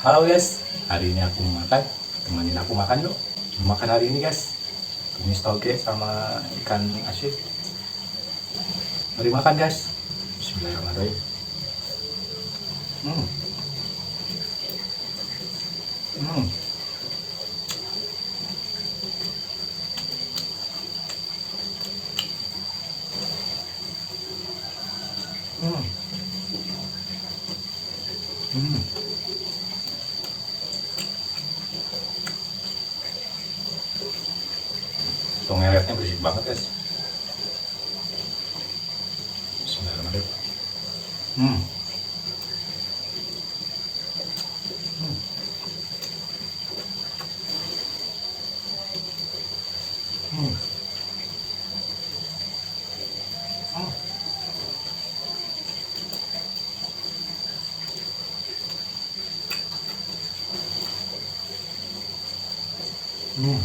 Halo guys, hari ini aku makan, temenin aku makan yuk. Makan hari ini guys, tumis toge sama ikan asin. Mari makan guys. Bismillahirrahmanirrahim. Hmm. Hmm. Hmm. Hmm. Tongeletnya berisik banget guys. Bismillahirrahmanirrahim. Hmm. Hmm. Hmm. Hmm. Hmm.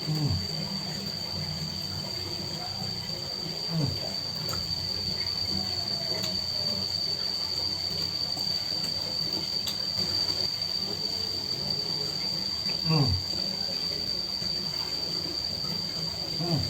Hmm. Hmm. Hmm. Hmm. Hmm.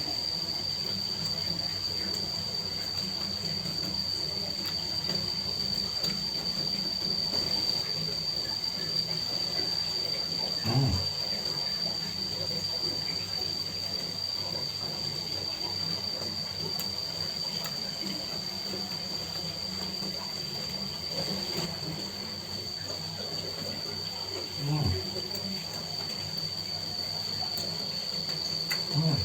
Hmm. Hmm.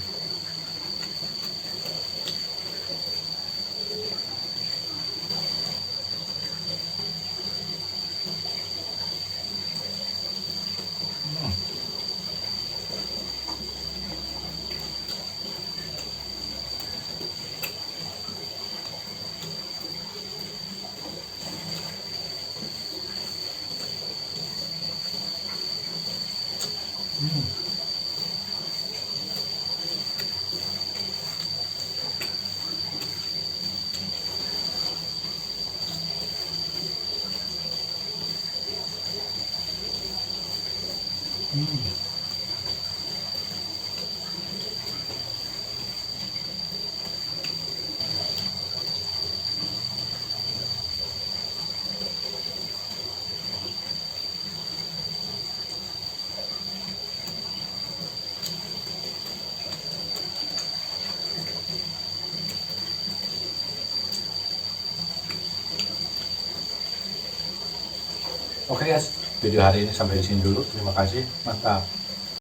Hmm. Hmm. Oke guys, video hari ini sampai di sini dulu. Terima kasih, mantap.